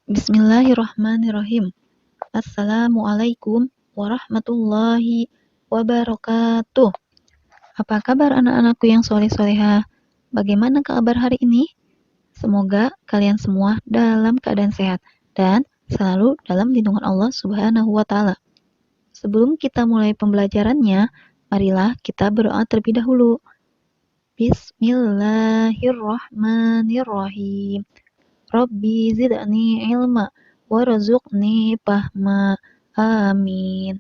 Bismillahirrahmanirrahim. Assalamualaikum warahmatullahi wabarakatuh. Apa kabar anak-anakku yang soleh-soleha? Bagaimana kabar hari ini? Semoga kalian semua dalam keadaan sehat dan selalu dalam lindungan Allah Subhanahu wa Ta'ala. Sebelum kita mulai pembelajarannya, marilah kita berdoa terlebih dahulu. Bismillahirrahmanirrahim. Rabbi zidni ilma warzuqni fahma. Amin.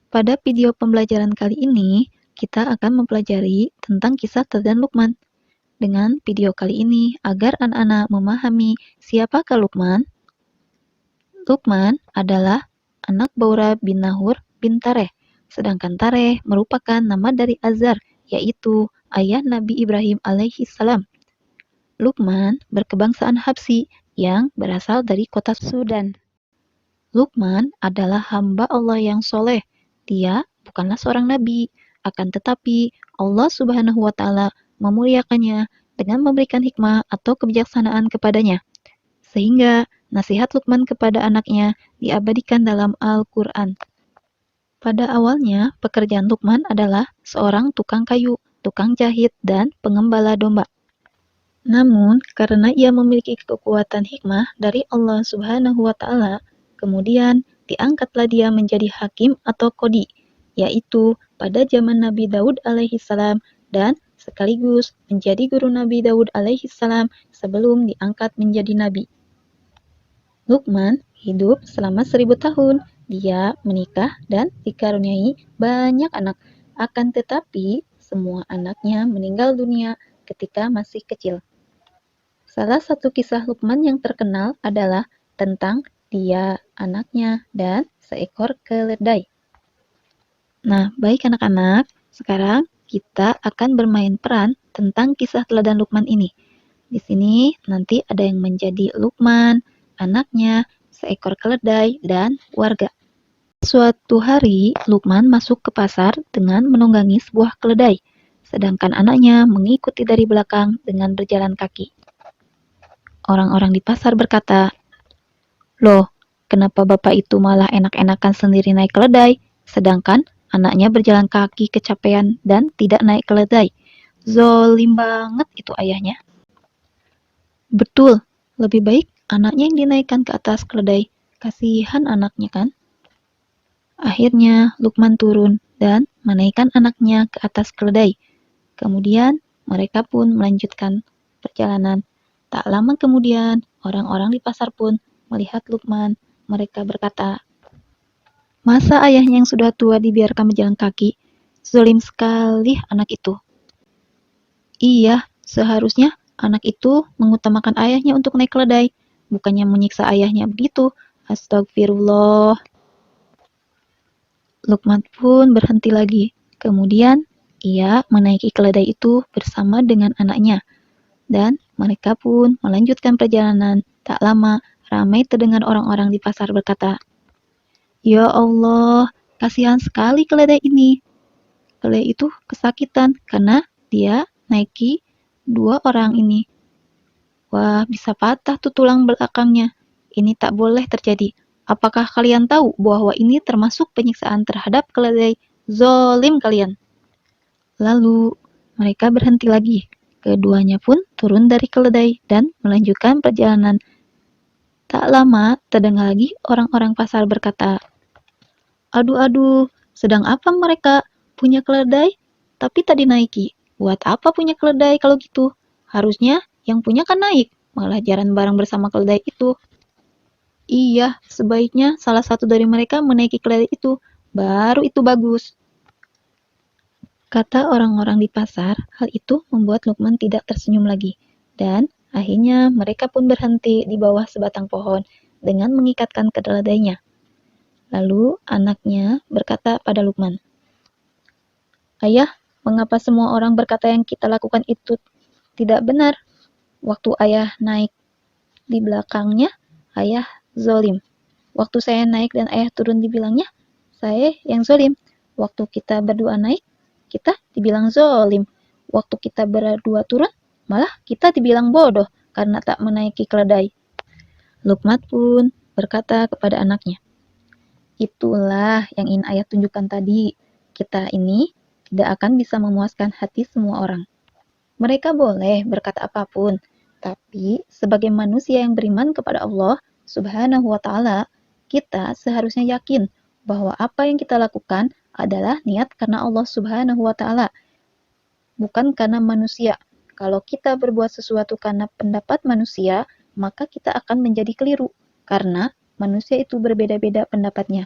Pada video pembelajaran kali ini, kita akan mempelajari tentang kisah teladan Luqman. Dengan video kali ini, agar anak-anak memahami siapakah Luqman. Luqman adalah anak Baura bin Nahur bin Tareh, sedangkan Tareh merupakan nama dari Azar, yaitu ayah Nabi Ibrahim alaihi salam. Luqman berkebangsaan Habsyi yang berasal dari kota Sudan. Luqman adalah hamba Allah yang soleh. Dia bukanlah seorang nabi, akan tetapi Allah Subhanahu wa Ta'ala memuliakannya dengan memberikan hikmah atau kebijaksanaan kepadanya, sehingga nasihat Luqman kepada anaknya diabadikan dalam Al-Quran. Pada awalnya, pekerjaan Luqman adalah seorang tukang kayu, tukang jahit, dan pengembala domba. Namun, karena ia memiliki kekuatan hikmah dari Allah Subhanahu wa Ta'ala, kemudian diangkatlah dia menjadi hakim atau qadhi, yaitu pada zaman Nabi Daud alaihi salam, dan sekaligus menjadi guru Nabi Daud alaihi salam sebelum diangkat menjadi nabi. Luqman hidup selama 1000 tahun. Dia menikah dan dikaruniai banyak anak, akan tetapi semua anaknya meninggal dunia ketika masih kecil. Salah satu kisah Luqman yang terkenal adalah tentang dia, anaknya, dan seekor keledai. Nah, baik anak-anak, sekarang kita akan bermain peran tentang kisah teladan Luqman ini. Di sini nanti ada yang menjadi Luqman, anaknya, seekor keledai, dan warga. Suatu hari, Luqman masuk ke pasar dengan menunggangi sebuah keledai, sedangkan anaknya mengikuti dari belakang dengan berjalan kaki. Orang-orang di pasar berkata, "Loh, kenapa bapak itu malah enak-enakan sendiri naik keledai, sedangkan anaknya berjalan kaki kecapean dan tidak naik keledai? Zolim banget itu ayahnya." Betul, lebih baik anaknya yang dinaikkan ke atas keledai. Kasihan anaknya kan? Akhirnya Luqman turun dan menaikkan anaknya ke atas keledai. Kemudian mereka pun melanjutkan perjalanan. Tak lama kemudian, orang-orang di pasar pun melihat Luqman. Mereka berkata, "Masa ayahnya yang sudah tua dibiarkan berjalan kaki? Zalim sekali anak itu." Iya, seharusnya anak itu mengutamakan ayahnya untuk naik keledai, bukannya menyiksa ayahnya begitu. Astagfirullah. Luqman pun berhenti lagi. Kemudian, ia menaiki keledai itu bersama dengan anaknya. Dan mereka pun melanjutkan perjalanan. Tak lama, ramai terdengar orang-orang di pasar berkata, "Ya Allah, kasihan sekali keledai ini." Keledai itu kesakitan karena dia naiki 2 orang ini. Wah, bisa patah tuh tulang belakangnya. Ini tak boleh terjadi. Apakah kalian tahu bahwa ini termasuk penyiksaan terhadap keledai? Zolim kalian. Lalu mereka berhenti lagi. Keduanya pun turun dari keledai dan melanjutkan perjalanan. Tak lama terdengar lagi orang-orang pasar berkata, "Aduh, sedang apa mereka? Punya keledai, tapi tak dinaiki. Buat apa punya keledai kalau gitu? Harusnya yang punya kan naik, malah jalan bareng bersama keledai itu." Iya, sebaiknya salah satu dari mereka menaiki keledai itu, baru itu bagus. Kata orang-orang di pasar, hal itu membuat Luqman tidak tersenyum lagi, dan akhirnya mereka pun berhenti di bawah sebatang pohon dengan mengikatkan keledainya. Lalu anaknya berkata pada Luqman, "Ayah, mengapa semua orang berkata yang kita lakukan itu tidak benar? Waktu ayah naik di belakangnya, ayah zolim. Waktu saya naik dan ayah turun dibilangnya, saya yang zolim. Waktu kita berdua naik, kita dibilang zolim. Waktu kita berdua turun, malah kita dibilang bodoh karena tak menaiki keledai." Luqman pun berkata kepada anaknya, itulah yang ingin ayah tunjukkan tadi. Kita ini tidak akan bisa memuaskan hati semua orang. Mereka boleh berkata apapun, tapi sebagai manusia yang beriman kepada Allah Subhanahu wa Ta'ala, kita seharusnya yakin bahwa apa yang kita lakukan adalah niat karena Allah Subhanahu wa Ta'ala, bukan karena manusia. Kalau kita berbuat sesuatu karena pendapat manusia, maka kita akan menjadi keliru, karena manusia itu berbeda-beda pendapatnya.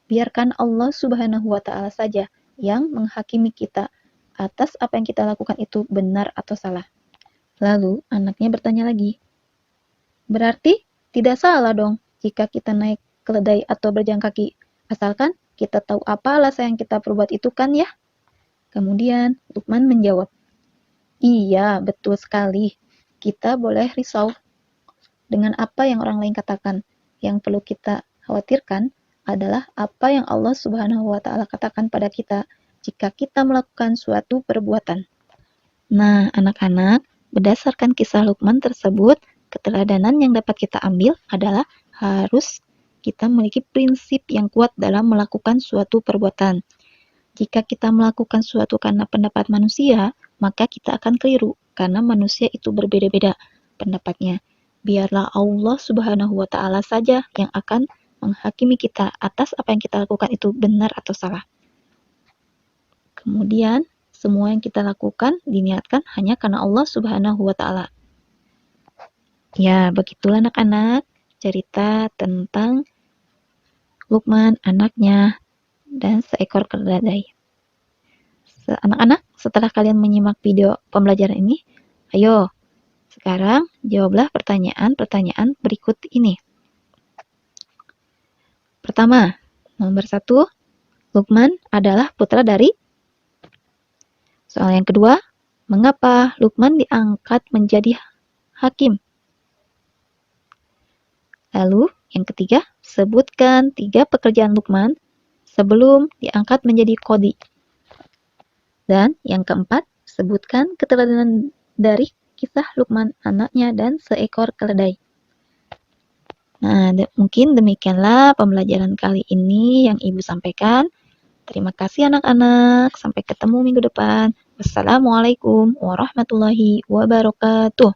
Biarkan Allah Subhanahu wa Ta'ala saja yang menghakimi kita atas apa yang kita lakukan itu benar atau salah. Lalu anaknya bertanya lagi, berarti tidak salah dong jika kita naik keledai atau berjalan kaki, asalkan kita tahu apa alasan yang kita perbuat itu kan ya? Kemudian Luqman menjawab, iya, betul sekali. Kita boleh risau dengan apa yang orang lain katakan. Yang perlu kita khawatirkan adalah apa yang Allah Subhanahu wa Ta'ala katakan pada kita jika kita melakukan suatu perbuatan. Nah, anak-anak, berdasarkan kisah Luqman tersebut, keteladanan yang dapat kita ambil adalah harus kita memiliki prinsip yang kuat dalam melakukan suatu perbuatan. Jika kita melakukan suatu karena pendapat manusia, maka kita akan keliru, karena manusia itu berbeda-beda pendapatnya. Biarlah Allah Subhanahu wa Ta'ala saja yang akan menghakimi kita atas apa yang kita lakukan itu benar atau salah. Kemudian, semua yang kita lakukan diniatkan hanya karena Allah Subhanahu wa Ta'ala. Ya, begitulah anak-anak cerita tentang Luqman, anaknya, dan seekor keledai. Anak-anak, setelah kalian menyimak video pembelajaran ini, ayo, sekarang jawablah pertanyaan-pertanyaan berikut ini. Pertama, nomor 1, Luqman adalah putra dari? Soal yang kedua, mengapa Luqman diangkat menjadi hakim? Lalu, yang ketiga, sebutkan 3 pekerjaan Luqman sebelum diangkat menjadi qadhi. Dan yang keempat, sebutkan keteladanan dari kisah Luqman, anaknya, dan seekor keledai. Nah, mungkin demikianlah pembelajaran kali ini yang Ibu sampaikan. Terima kasih anak-anak. Sampai ketemu minggu depan. Wassalamualaikum warahmatullahi wabarakatuh.